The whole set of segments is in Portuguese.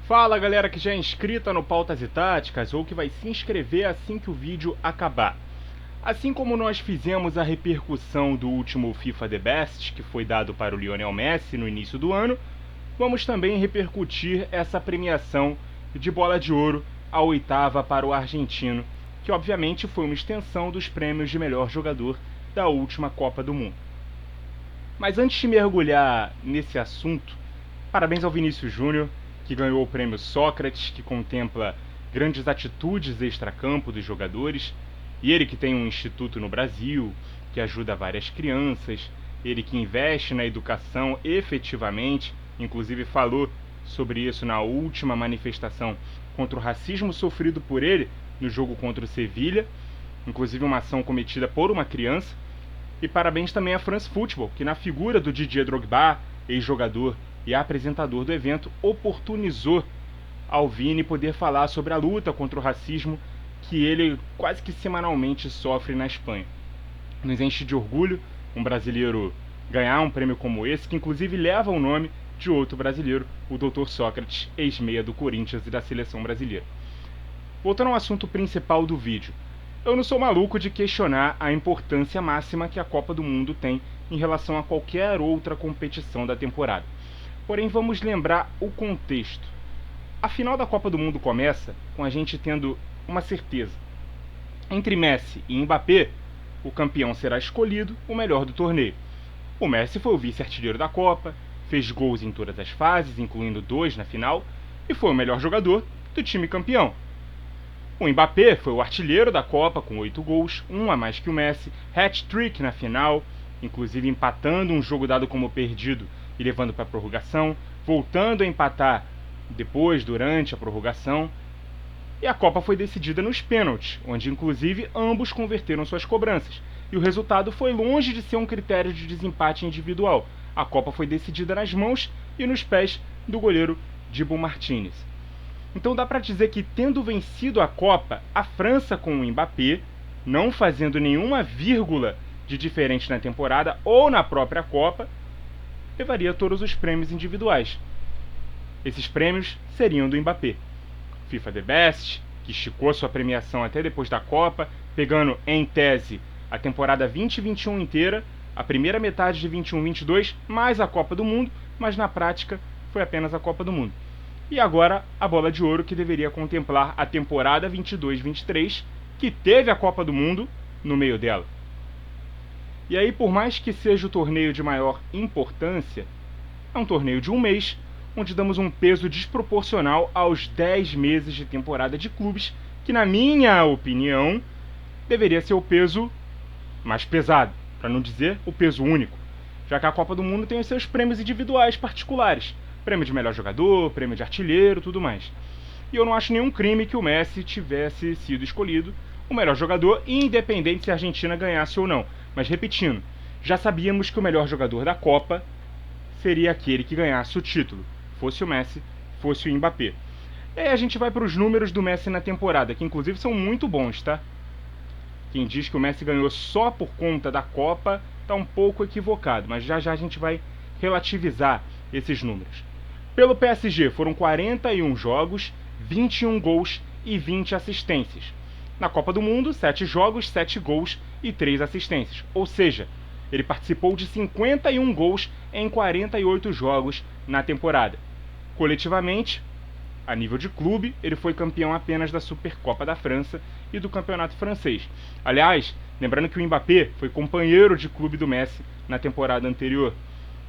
Fala galera que já é inscrita no Pautas e Táticas ou que vai se inscrever assim que o vídeo acabar. Assim como nós fizemos a repercussão do último FIFA The Best, que foi dado para o Lionel Messi no início do ano, vamos também repercutir essa premiação de Bola de Ouro, a oitava para o argentino, que obviamente foi uma extensão dos prêmios de melhor jogador da última Copa do Mundo. Mas antes de mergulhar nesse assunto, parabéns ao Vinícius Júnior, que ganhou o prêmio Sócrates, que contempla grandes atitudes extracampo dos jogadores, e ele que tem um instituto no Brasil, que ajuda várias crianças, ele que investe na educação efetivamente, inclusive falou sobre isso na última manifestação contra o racismo sofrido por ele no jogo contra o Sevilha, inclusive uma ação cometida por uma criança. E parabéns também a France Football, que na figura do Didier Drogba, ex-jogador e apresentador do evento, oportunizou ao Vini poder falar sobre a luta contra o racismo que ele quase que semanalmente sofre na Espanha. Nos enche de orgulho um brasileiro ganhar um prêmio como esse, que inclusive leva o nome de outro brasileiro, o Dr. Sócrates, ex-meia do Corinthians e da seleção brasileira. Voltando ao assunto principal do vídeo, eu não sou maluco de questionar a importância máxima que a Copa do Mundo tem em relação a qualquer outra competição da temporada. Porém, vamos lembrar o contexto. A final da Copa do Mundo começa com a gente tendo uma certeza. Entre Messi e Mbappé, o campeão será escolhido, o melhor do torneio. O Messi foi o vice-artilheiro da Copa, fez gols em todas as fases, incluindo 2 na final, e foi o melhor jogador do time campeão. O Mbappé foi o artilheiro da Copa com 8 gols, um a mais que o Messi, hat-trick na final, inclusive empatando um jogo dado como perdido e levando para a prorrogação, voltando a empatar depois, durante a prorrogação. E a Copa foi decidida nos pênaltis, onde inclusive ambos converteram suas cobranças. E o resultado foi longe de ser um critério de desempate individual. A Copa foi decidida nas mãos e nos pés do goleiro Dibu Martínez. Então dá para dizer que, tendo vencido a Copa, a França com o Mbappé, não fazendo nenhuma vírgula de diferente na temporada ou na própria Copa, levaria todos os prêmios individuais. Esses prêmios seriam do Mbappé. FIFA The Best, que esticou sua premiação até depois da Copa, pegando em tese a temporada 2021 inteira, a primeira metade de 21-22, mais a Copa do Mundo, mas na prática foi apenas a Copa do Mundo. E agora a Bola de Ouro, que deveria contemplar a temporada 22-23, que teve a Copa do Mundo no meio dela. E aí, por mais que seja o torneio de maior importância, é um torneio de um mês, onde damos um peso desproporcional aos 10 meses de temporada de clubes, que na minha opinião, deveria ser o peso mais pesado, para não dizer o peso único, já que a Copa do Mundo tem os seus prêmios individuais particulares, prêmio de melhor jogador, prêmio de artilheiro, tudo mais. E eu não acho nenhum crime que o Messi tivesse sido escolhido o melhor jogador, independente se a Argentina ganhasse ou não. Mas repetindo, já sabíamos que o melhor jogador da Copa seria aquele que ganhasse o título, fosse o Messi, fosse o Mbappé. E aí a gente vai para os números do Messi na temporada, que inclusive são muito bons, tá? Quem diz que o Messi ganhou só por conta da Copa está um pouco equivocado, mas já já a gente vai relativizar esses números. Pelo PSG foram 41 jogos, 21 gols e 20 assistências. Na Copa do Mundo, 7 jogos, 7 gols e 3 assistências. Ou seja, ele participou de 51 gols em 48 jogos na temporada. Coletivamente, a nível de clube, ele foi campeão apenas da Supercopa da França e do Campeonato Francês. Aliás, lembrando que o Mbappé foi companheiro de clube do Messi na temporada anterior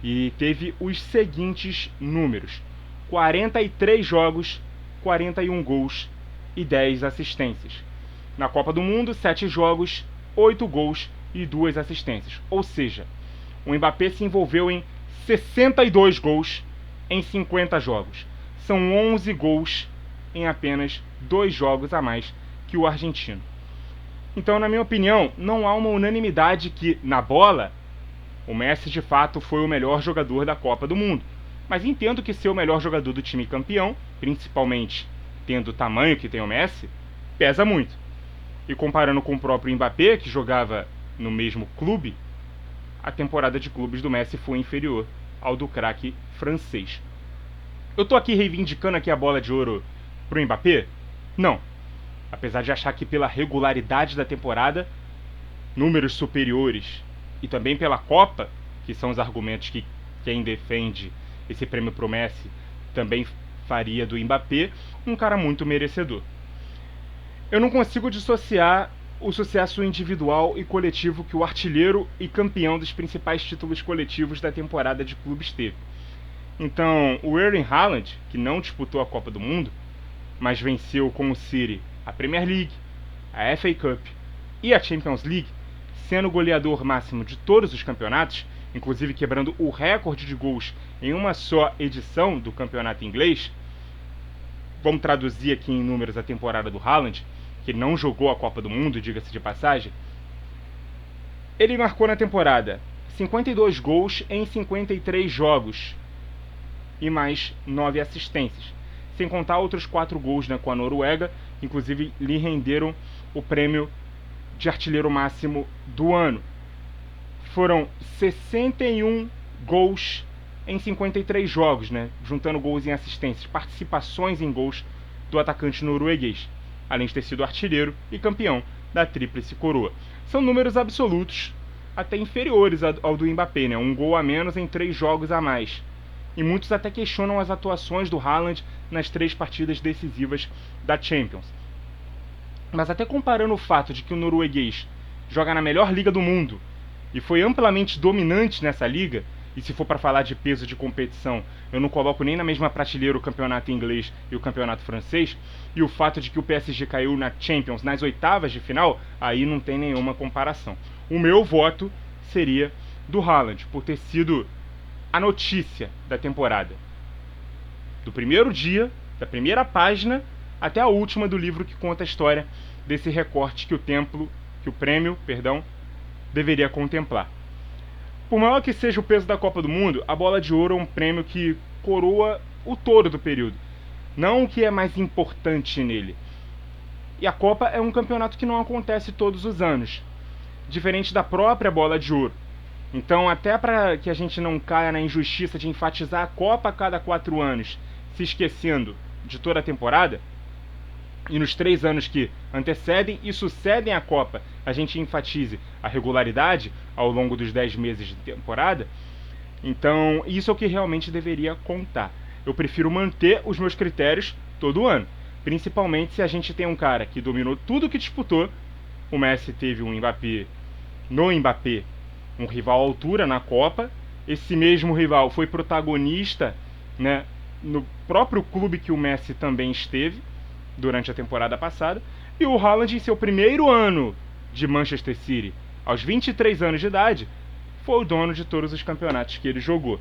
e teve os seguintes números: 43 jogos, 41 gols e 10 assistências. Na Copa do Mundo, 7 jogos, 8 gols e 2 assistências. Ou seja, o Mbappé se envolveu em 62 gols em 50 jogos. São 11 gols em apenas 2 jogos a mais que o argentino. Então, na minha opinião, não há uma unanimidade que, na bola, o Messi de fato foi o melhor jogador da Copa do Mundo. Mas entendo que ser o melhor jogador do time campeão, principalmente tendo o tamanho que tem o Messi, pesa muito. E comparando com o próprio Mbappé, que jogava no mesmo clube, a temporada de clubes do Messi foi inferior ao do craque francês. Eu tô aqui reivindicando aqui a bola de ouro pro Mbappé? Não. Apesar de achar que pela regularidade da temporada, números superiores e também pela Copa, que são os argumentos que quem defende esse prêmio pro Messi também faria do Mbappé um cara muito merecedor. Eu não consigo dissociar o sucesso individual e coletivo que o artilheiro e campeão dos principais títulos coletivos da temporada de clubes teve. Então, o Erling Haaland, que não disputou a Copa do Mundo, mas venceu com o City a Premier League, a FA Cup e a Champions League, sendo o goleador máximo de todos os campeonatos, inclusive quebrando o recorde de gols em uma só edição do campeonato inglês. Vamos traduzir aqui em números a temporada do Haaland, que não jogou a Copa do Mundo, diga-se de passagem. Ele marcou na temporada 52 gols em 53 jogos e mais 9 assistências, sem contar outros 4 gols, né, com a Noruega, que inclusive lhe renderam o prêmio de artilheiro máximo do ano. Foram 61 gols em 53 jogos, né, juntando gols e assistências, participações em gols do atacante norueguês, além de ter sido artilheiro e campeão da Tríplice Coroa. São números absolutos, até inferiores ao do Mbappé, né? Um gol a menos em 3 jogos a mais. E muitos até questionam as atuações do Haaland nas 3 partidas decisivas da Champions. Mas até comparando o fato de que o norueguês joga na melhor liga do mundo e foi amplamente dominante nessa liga, e se for para falar de peso de competição, eu não coloco nem na mesma prateleira o campeonato inglês e o campeonato francês, e o fato de que o PSG caiu na Champions nas oitavas de final, aí não tem nenhuma comparação. O meu voto seria do Haaland, por ter sido a notícia da temporada. Do primeiro dia, da primeira página, até a última do livro que conta a história desse recorte que o prêmio, deveria contemplar. Por maior que seja o peso da Copa do Mundo, a Bola de Ouro é um prêmio que coroa o todo do período, não o que é mais importante nele. E a Copa é um campeonato que não acontece todos os anos, diferente da própria Bola de Ouro. Então, até para que a gente não caia na injustiça de enfatizar a Copa a cada 4 anos, se esquecendo de toda a temporada, e nos 3 anos que antecedem e sucedem a Copa, a gente enfatize a regularidade ao longo dos 10 meses de temporada, então isso é o que realmente deveria contar. Eu prefiro manter os meus critérios todo ano, principalmente se a gente tem um cara que dominou tudo que disputou. O Messi teve um Mbappé, um rival à altura na Copa. Esse mesmo rival foi protagonista, né, no próprio clube que o Messi também esteve durante a temporada passada. E o Haaland, em seu primeiro ano de Manchester City, aos 23 anos de idade, foi o dono de todos os campeonatos que ele jogou.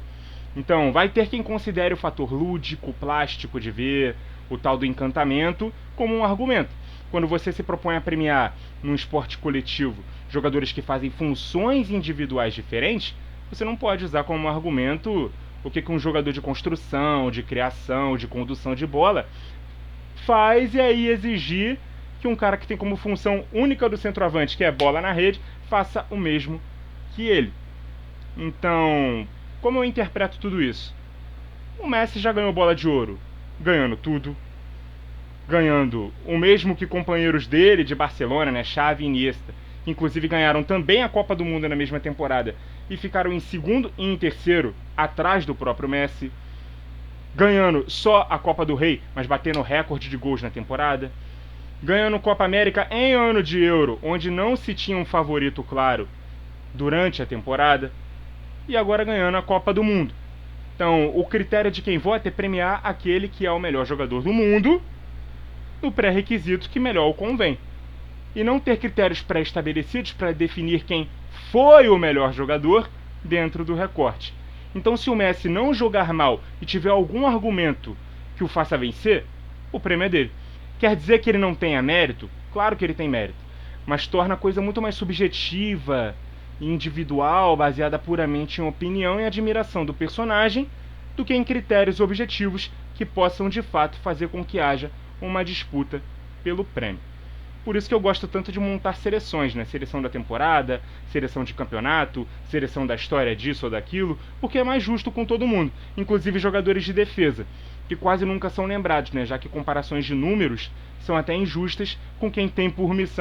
Então, vai ter quem considere o fator lúdico, plástico de ver, o tal do encantamento, como um argumento. Quando você se propõe a premiar num esporte coletivo jogadores que fazem funções individuais diferentes, você não pode usar como argumento o que um jogador de construção, de criação, de condução de bola faz, e aí exigir que um cara que tem como função única do centroavante, que é bola na rede, faça o mesmo que ele. Então, como eu interpreto tudo isso? O Messi já ganhou bola de ouro, ganhando tudo, ganhando o mesmo que companheiros dele de Barcelona, né, Xavi e Iniesta, que inclusive ganharam também a Copa do Mundo na mesma temporada e ficaram em segundo e em terceiro, atrás do próprio Messi, ganhando só a Copa do Rei, mas batendo recorde de gols na temporada, ganhando Copa América em ano de Euro, onde não se tinha um favorito claro durante a temporada, e agora ganhando a Copa do Mundo. Então, o critério de quem vota é premiar aquele que é o melhor jogador do mundo, no pré-requisito que melhor o convém, e não ter critérios pré-estabelecidos para definir quem foi o melhor jogador dentro do recorte. Então, se o Messi não jogar mal e tiver algum argumento que o faça vencer, o prêmio é dele. Quer dizer que ele não tenha mérito? Claro que ele tem mérito, mas torna a coisa muito mais subjetiva e individual, baseada puramente em opinião e admiração do personagem, do que em critérios objetivos que possam de fato fazer com que haja uma disputa pelo prêmio. Por isso que eu gosto tanto de montar seleções, né? Seleção da temporada, seleção de campeonato, seleção da história disso ou daquilo, porque é mais justo com todo mundo, inclusive jogadores de defesa. que quase nunca são lembrados, né? Já que comparações de números são até injustas com quem tem por missão